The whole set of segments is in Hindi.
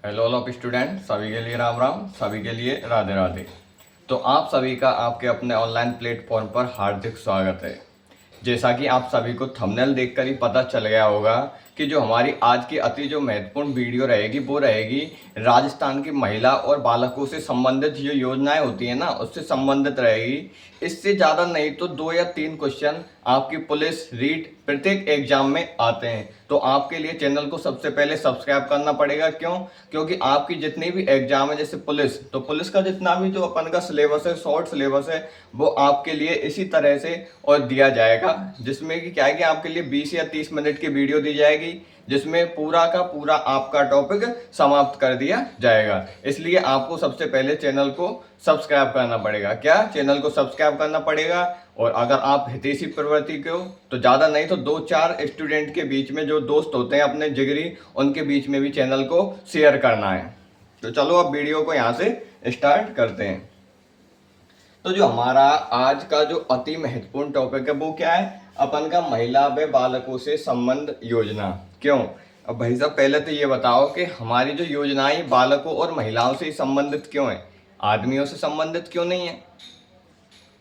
हेलो ऑल ऑफ स्टूडेंट, सभी के लिए राम राम, सभी के लिए राधे राधे। तो आप सभी का आपके अपने ऑनलाइन प्लेटफॉर्म पर हार्दिक स्वागत है। जैसा कि आप सभी को थंबनेल देखकर ही पता चल गया होगा कि जो हमारी आज की जो महत्वपूर्ण वीडियो रहेगी वो रहेगी राजस्थान की महिला और बालकों से संबंधित जो योजनाएं होती है ना उससे संबंधित रहेगी। इससे ज़्यादा नहीं तो 2 या 3 क्वेश्चन आपकी पुलिस रीट प्रत्येक एग्जाम में आते हैं। तो आपके लिए चैनल को सबसे पहले सब्सक्राइब करना पड़ेगा। क्यों? क्योंकि आपकी जितनी भी एग्जाम है जैसे पुलिस, तो पुलिस का जितना भी जो अपन का सिलेबस है, शॉर्ट सिलेबस है, वो आपके लिए इसी तरह से और दिया जाएगा, जिसमें कि क्या है कि आपके लिए 20 या 30 मिनट की वीडियो दी जाएगी जिसमें पूरा का पूरा आपका टॉपिक समाप्त कर दिया जाएगा। इसलिए आपको सबसे पहले चैनल को सब्सक्राइब करना पड़ेगा। क्या? चैनल को सब्सक्राइब करना पड़ेगा। और अगर आप हितैषी प्रवृत्ति के हो तो ज़्यादा नहीं तो 2-4 स्टूडेंट के बीच में जो दोस्त होते हैं अपने जिगरी, उनके बीच में भी चैनल को शेयर करना है। तो चलो अब वीडियो को यहाँ से स्टार्ट करते हैं। तो जो हमारा आज का जो अति महत्वपूर्ण टॉपिक है वो क्या है? अपन का महिला व बालकों से संबंध योजना। क्यों? अब भाई साहब पहले तो ये बताओ कि हमारी जो योजनाएं बालकों और महिलाओं से संबंधित क्यों है, आदमियों से संबंधित क्यों नहीं है?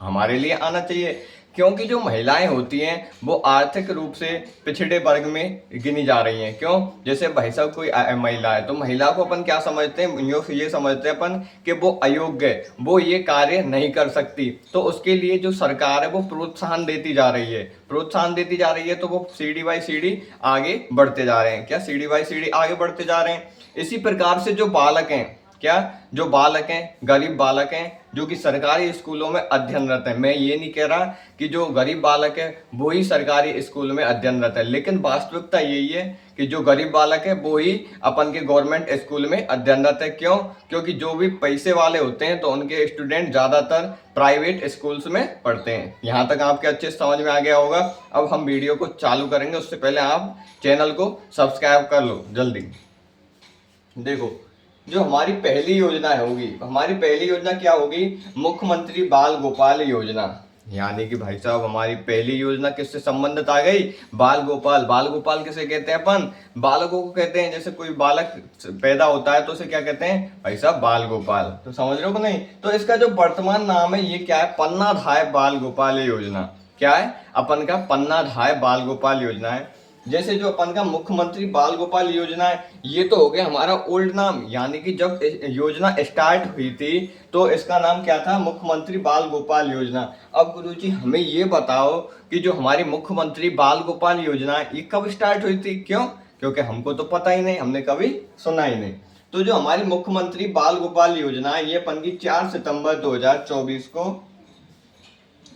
हमारे लिए आना चाहिए, क्योंकि जो महिलाएं होती हैं वो आर्थिक रूप से पिछड़े वर्ग में गिनी जा रही हैं। क्यों? जैसे भाई साहब कोई महिला है तो महिला को अपन क्या समझते हैं, ये समझते हैं अपन कि वो अयोग्य है, वो ये कार्य नहीं कर सकती। तो उसके लिए जो सरकार है वो प्रोत्साहन देती जा रही है, तो वो सीढ़ी बाई सीढ़ी आगे बढ़ते जा रहे हैं। क्या? सीढ़ी बाई सीढ़ी आगे बढ़ते जा रहे हैं। इसी प्रकार से जो बालक हैं, क्या? जो बालक हैं, गरीब बालक हैं जो कि सरकारी स्कूलों में अध्ययनरत है। मैं ये नहीं कह रहा कि जो गरीब बालक है वो ही सरकारी स्कूल में अध्ययनरत है, लेकिन वास्तविकता यही है कि जो गरीब बालक है वो ही अपन के गवर्नमेंट स्कूल में अध्ययनरत है। क्यों? क्योंकि जो भी पैसे वाले होते हैं तो उनके स्टूडेंट ज्यादातर प्राइवेट स्कूल्स में पढ़ते हैं। यहाँ तक आपके अच्छे समझ में आ गया होगा। अब हम वीडियो को चालू करेंगे, उससे पहले आप चैनल को सब्सक्राइब कर लो जल्दी। देखो, जो हमारी पहली योजना क्या होगी? मुख्यमंत्री बाल गोपाल योजना। यानी कि भाई साहब हमारी पहली योजना किससे संबंधित आ गई? बाल गोपाल। बाल गोपाल किसे कहते हैं? अपन बालकों को कहते हैं। जैसे कोई बालक पैदा होता है तो उसे क्या कहते हैं भाई साहब? बाल गोपाल। तो समझ रहे हो कि नहीं? तो इसका जो वर्तमान नाम है ये क्या है? पन्नाधाय बाल गोपाल योजना। क्या है? अपन का पन्नाधाय बाल गोपाल योजना है। जैसे जो अपन का मुख्यमंत्री बाल गोपाल योजना है ये तो हो गया हमारा ओल्ड नाम, यानी कि जब योजना स्टार्ट हुई थी तो इसका नाम क्या था? मुख्यमंत्री बाल गोपाल योजना। अब गुरुजी हमें ये बताओ कि जो हमारी मुख्यमंत्री बाल गोपाल योजना है ये कब स्टार्ट हुई थी? क्यों? क्योंकि हमको तो पता ही नहीं, हमने कभी सुना ही नहीं। तो जो हमारी मुख्यमंत्री बाल गोपाल योजना है ये अपन की 4 सितंबर 2024 को,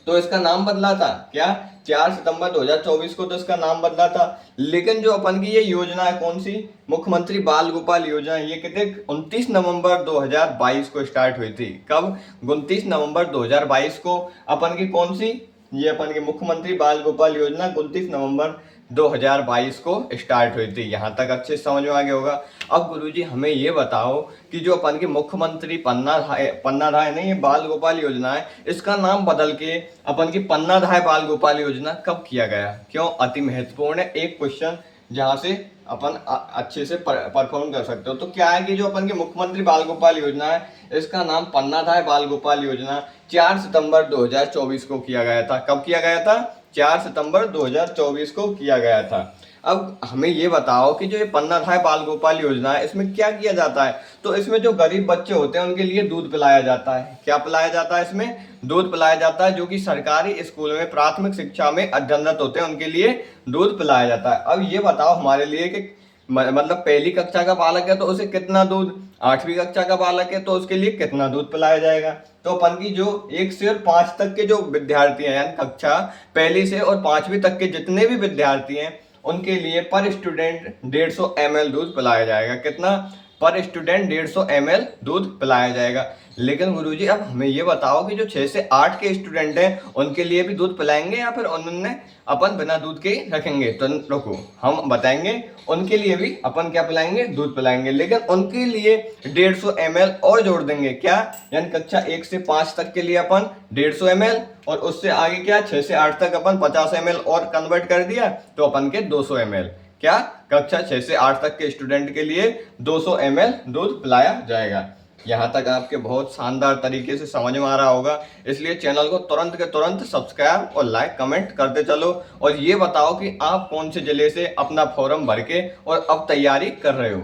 तो इसका नाम बदला था। क्या? 4 सितंबर 2024 को तो इसका नाम बदला था। लेकिन जो अपन की ये योजना है कौन सी? मुख्यमंत्री बाल गोपाल योजना, ये कितने 29 नवंबर 2022 को स्टार्ट हुई थी। कब? 29 नवंबर 2022 को अपन की कौन सी? ये अपन की मुख्यमंत्री बाल गोपाल योजना 29 नवंबर 2022 को स्टार्ट हुई थी। यहाँ तक अच्छे समझ में आ गया होगा। अब गुरुजी हमें ये बताओ कि जो अपन की मुख्यमंत्री पन्नाधाय नहीं, ये बाल गोपाल योजना है, इसका नाम बदल के अपन की पन्नाधाय बाल गोपाल योजना कब किया गया? क्यों? अति महत्वपूर्ण है, एक क्वेश्चन जहाँ से अपन अच्छे से परफॉर्म कर सकते हो। तो क्या है कि जो अपन की मुख्यमंत्री बाल गोपाल योजना है इसका नाम पन्नाधाय बाल गोपाल योजना 4 सितंबर 2024 को किया गया था। कब किया गया था? 4 सितंबर 2024 को किया गया था। अब हमें ये बताओ कि जो ये पन्नाधाय बाल गोपाल योजना है इसमें क्या किया जाता है? तो इसमें जो गरीब बच्चे होते हैं उनके लिए दूध पिलाया जाता है। क्या पिलाया जाता है? इसमें दूध पिलाया जाता है। जो कि सरकारी स्कूल में प्राथमिक शिक्षा में अध्ययनरत होते हैं उनके लिए दूध पिलाया जाता है। अब ये बताओ हमारे लिए कि मतलब पहली कक्षा का बालक है तो उसे कितना दूध, 8वीं कक्षा का बालक है तो उसके लिए कितना दूध पिलाया जाएगा? तो अपन की जो 1 से और 5 तक के जो विद्यार्थी हैं, यानी कक्षा पहली से और 5वीं तक के जितने भी विद्यार्थी हैं उनके लिए पर स्टूडेंट 150 ml दूध पिलाया जाएगा। कितना? पर स्टूडेंट 150 ml दूध पिलाया जाएगा। लेकिन गुरुजी अब हमें ये बताओ कि जो 6 से 8 के स्टूडेंट हैं उनके लिए भी दूध पिलाएंगे या फिर उन्होंने अपन बिना दूध के रखेंगे? तो रुको, हम बताएंगे। उनके लिए भी अपन क्या पिलाएंगे? दूध पिलाएंगे, लेकिन उनके लिए 150 ml और जोड़ देंगे। क्या? यानी कक्षा 1 से 5 तक के लिए अपन 150 ml और उससे आगे क्या 6 से 8 तक अपन 50 ml और कन्वर्ट कर दिया तो अपन के 200 ml। क्या कक्षा 6 से 8 तक के स्टूडेंट के लिए 200 ml दूध पिलाया जाएगा। यहाँ तक आपके बहुत शानदार तरीके से समझ में आ रहा होगा, इसलिए चैनल को तुरंत के तुरंत सब्सक्राइब और लाइक कमेंट करते चलो और ये बताओ कि आप कौन से जिले से अपना फॉर्म भर के और अब तैयारी कर रहे हो।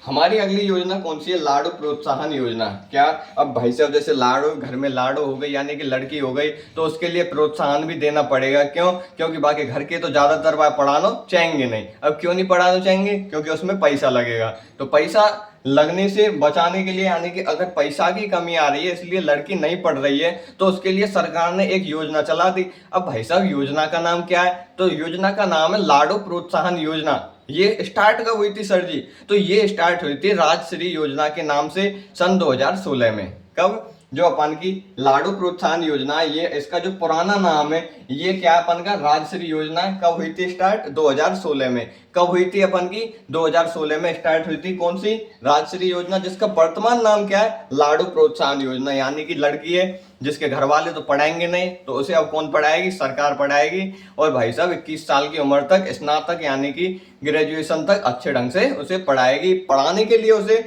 हमारी अगली योजना कौन सी है? लाड़ू प्रोत्साहन योजना। क्या अब भाई साहब जैसे लाड़ू, घर में लाड़ू हो गई यानी कि लड़की हो गई, तो उसके लिए प्रोत्साहन भी देना पड़ेगा। क्यों? क्योंकि बाकी घर के तो ज्यादातर पढ़ाना चाहेंगे नहीं। अब क्यों नहीं पढ़ाना चाहेंगे? क्योंकि उसमें पैसा लगेगा। तो पैसा लगने से बचाने के लिए, यानी कि अगर पैसा की कमी आ रही है इसलिए लड़की नहीं पढ़ रही है, तो उसके लिए सरकार ने एक योजना चला दी। अब भाई साहब योजना का नाम क्या है? तो योजना का नाम है लाड़ू प्रोत्साहन योजना। ये स्टार्ट कब हुई थी सर जी? तो ये स्टार्ट हुई थी राजश्री योजना के नाम से सन 2016 में। कब? जो अपन की लाड़ू प्रोत्साहन योजना, ये इसका जो पुराना नाम है ये क्या अपन का? राजश्री योजना। कब हुई थी स्टार्ट? 2016 में। कब हुई थी अपन की? 2016 में स्टार्ट हुई थी। कौन सी? राजश्री योजना, जिसका वर्तमान नाम क्या है? लाड़ू प्रोत्साहन योजना। यानी कि लड़की है जिसके घर वाले तो पढ़ाएंगे नहीं, तो उसे अब कौन पढ़ाएगी? सरकार पढ़ाएगी। और भाई साहब 21 साल की उम्र तक स्नातक यानी कि ग्रेजुएशन तक अच्छे ढंग से उसे पढ़ाएगी। पढ़ाने के लिए उसे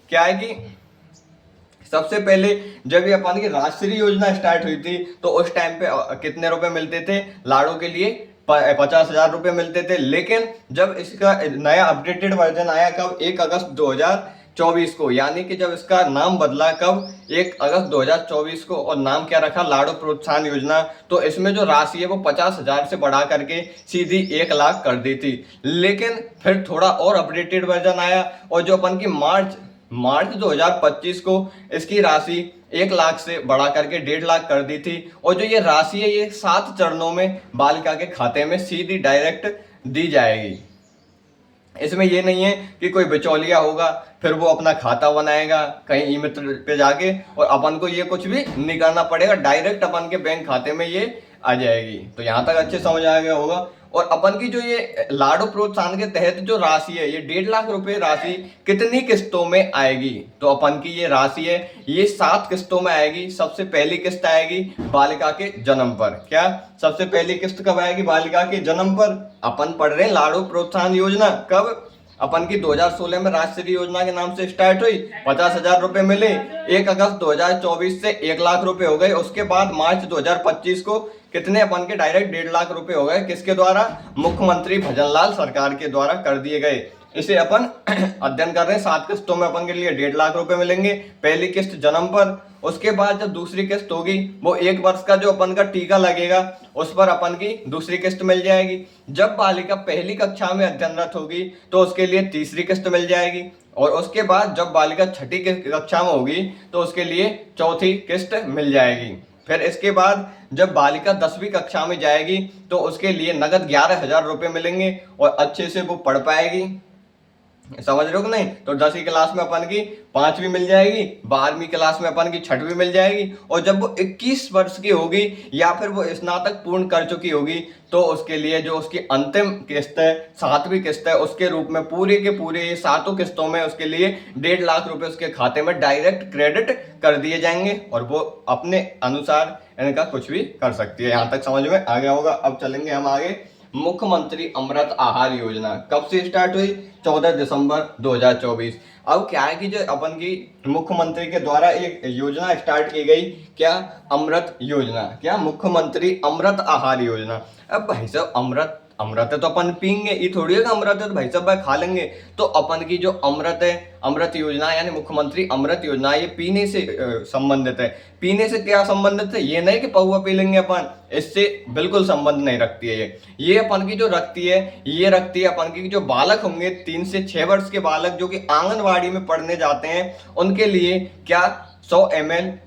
क्या है कि सबसे पहले जब ये अपन की राष्ट्रीय योजना स्टार्ट हुई थी तो उस टाइम पे कितने रुपए मिलते थे लाड़ू के लिए? 50,000 रुपए मिलते थे। लेकिन जब इसका नया अपडेटेड वर्जन आया कब? 1 अगस्त 2024 को, यानी कि जब इसका नाम बदला कब? 1 अगस्त 2024 को, और नाम क्या रखा? लाड़ू प्रोत्साहन योजना। तो इसमें जो राशि है वो 50,000 से बढ़ा करके सीधी 1 लाख कर दी थी। लेकिन फिर थोड़ा और अपडेटेड वर्जन आया और जो अपन की मार्च 2025 को इसकी राशि 1 लाख से बढ़ा करके 1.5 लाख कर दी थी। और जो ये राशि है ये 7 चरणों में बालिका के खाते में सीधी डायरेक्ट दी जाएगी। इसमें ये नहीं है कि कोई बिचौलिया होगा फिर वो अपना खाता बनाएगा कहीं ई-मित्र पे जाके, और अपन को ये कुछ भी नहीं करना पड़ेगा, डायरेक्ट अपन के बैंक खाते में ये आ जाएगी। तो यहाँ तक अच्छे समझ आ गया होगा। और अपन की जो ये लाड़ू प्रोत्साहन के तहत जो राशि है ये 1.5 लाख रुपए राशि कितनी किस्तों में आएगी? तो अपन की ये राशि है ये 7 किस्तों में आएगी। सबसे पहली किस्त आएगी बालिका के जन्म पर। क्या? सबसे पहली किस्त कब आएगी? बालिका के जन्म पर। अपन पढ़ रहे हैं लाड़ू प्रोत्साहन योजना। कब? अपन की 2016 में राष्ट्रीय योजना के नाम से स्टार्ट हुई, 50,000 रुपए मिले। 1 अगस्त 2024 से 1 लाख रुपए हो गए। उसके बाद मार्च 2025 को कितने अपन के? डायरेक्ट 1.5 लाख रुपए हो गए। किसके द्वारा? मुख्यमंत्री भजनलाल सरकार के द्वारा कर दिए गए। इसे अपन अध्ययन कर रहे हैं। 7 किस्तों में अपन के लिए 1.5 लाख रुपए मिलेंगे। पहली किस्त जन्म पर, उसके बाद जब दूसरी किस्त होगी वो 1 वर्ष का जो अपन का टीका लगेगा उस पर अपन की दूसरी किस्त मिल जाएगी। जब बालिका पहली कक्षा में अध्ययनरत होगी तो उसके लिए तीसरी किस्त मिल जाएगी। और उसके बाद जब बालिका छठी कक्षा में होगी तो उसके लिए चौथी किस्त मिल जाएगी। फिर इसके बाद जब बालिका 10वीं कक्षा में जाएगी तो उसके लिए नगद 11,000 रुपए मिलेंगे और अच्छे से वो पढ़ पाएगी। समझ रहे हो कि नहीं? तो 10वीं क्लास में अपन की 5वीं मिल जाएगी, 12वीं क्लास में अपन की 6वीं मिल जाएगी। और जब वो 21 वर्ष की होगी या फिर वो स्नातक पूर्ण कर चुकी होगी तो उसके लिए जो उसकी अंतिम किस्त है, 7वीं किस्त है, उसके रूप में पूरे के पूरे 7 किस्तों में उसके लिए 1.5 लाख रुपए उसके खाते में डायरेक्ट क्रेडिट कर दिए जाएंगे और वो अपने अनुसार इनका कुछ भी कर सकती है। यहाँ तक समझ में आ गया होगा। अब चलेंगे हम आगे। मुख्यमंत्री अमृत आहार योजना कब से स्टार्ट हुई? 14 दिसंबर 2024। अब क्या है कि जो अपन की मुख्यमंत्री के द्वारा एक योजना स्टार्ट की गई, क्या? अमृत योजना। क्या? मुख्यमंत्री अमृत आहार योजना। अब भाई साहब अमृत है तो अपन पीएंगे, ये थोड़ी है कि अमृत है तो भाई साहब भाई खा लेंगे। तो अपन की जो अमृत है, अमृत योजना यानी मुख्यमंत्री अमृत योजना, ये पीने से संबंधित है। पीने से क्या संबंधित है? ये नहीं कि पौवा पी लेंगे अपन, इससे बिल्कुल संबंध नहीं रखती है ये अपन की जो रखती है, ये रखती है अपन की जो बालक होंगे 3 से 6 वर्ष के बालक जो कि आंगनवाड़ी में पढ़ने जाते हैं उनके लिए क्या 100 ml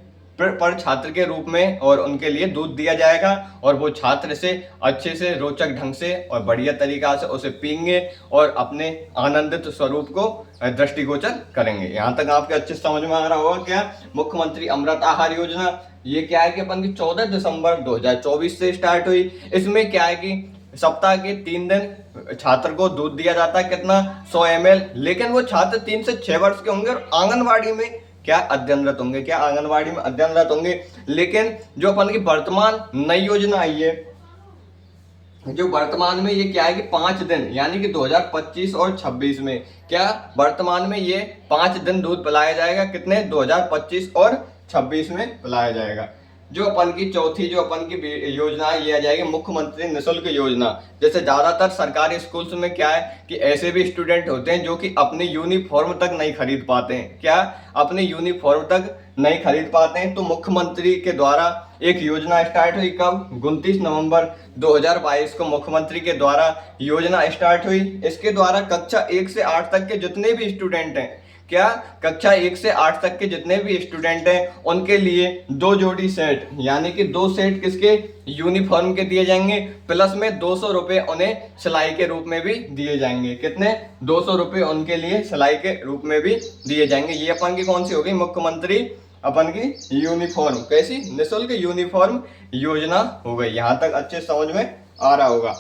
पर छात्र के रूप में और उनके लिए दूध दिया जाएगा। और वो छात्र से अच्छे से रोचक ढंग से और बढ़िया तरीका से उसे पीएंगे और अपने आनंदित स्वरूप को दृष्टिगोचर करेंगे। यहाँ तक आपके अच्छे समझ में आ रहा होगा। क्या? मुख्यमंत्री अमृत आहार योजना ये क्या है कि अपन की 14 दिसंबर 2024 से स्टार्ट हुई। इसमें क्या है कि सप्ताह के 3 दिन छात्र को दूध दिया जाता है। कितना? 100 ml। लेकिन वो छात्र 3 से 6 वर्ष के होंगे और आंगनवाड़ी में क्या अध्ययनरत होंगे? क्या आंगनवाड़ी में अध्ययनरत होंगे। लेकिन जो अपन की वर्तमान नई योजना आई है जो वर्तमान में ये क्या है कि 5 दिन यानी कि 2025 और 26 में क्या वर्तमान में ये 5 दिन दूध पिलाया जाएगा। कितने? 2025 और 26 में पिलाया जाएगा। जो अपन की चौथी जो अपन की योजना है ये आ जाएगी मुख्यमंत्री निःशुल्क योजना। जैसे ज्यादातर सरकारी स्कूल्स में क्या है कि ऐसे भी स्टूडेंट होते हैं जो कि अपनी यूनिफॉर्म तक नहीं खरीद पाते हैं। क्या? अपनी यूनिफॉर्म तक नहीं खरीद पाते हैं। तो मुख्यमंत्री के द्वारा एक योजना स्टार्ट हुई। कब? 29 नवंबर 2022 को मुख्यमंत्री के द्वारा योजना स्टार्ट हुई। इसके द्वारा कक्षा 1 से 8 तक के जितने भी स्टूडेंट हैं, क्या कक्षा 1 से 8 तक के जितने भी स्टूडेंट हैं उनके लिए 2 जोड़ी सेट यानी कि 2 सेट किसके? यूनिफॉर्म के दिए जाएंगे। प्लस में 200 रुपए उन्हें सिलाई के रूप में भी दिए जाएंगे। कितने? 200 रुपए उनके लिए सिलाई के रूप में भी दिए जाएंगे। ये अपन की कौन सी होगी? मुख्यमंत्री अपन की यूनिफॉर्म, कैसी? निःशुल्क यूनिफॉर्म योजना हो गई। यहां तक अच्छे समझ में आ रहा होगा।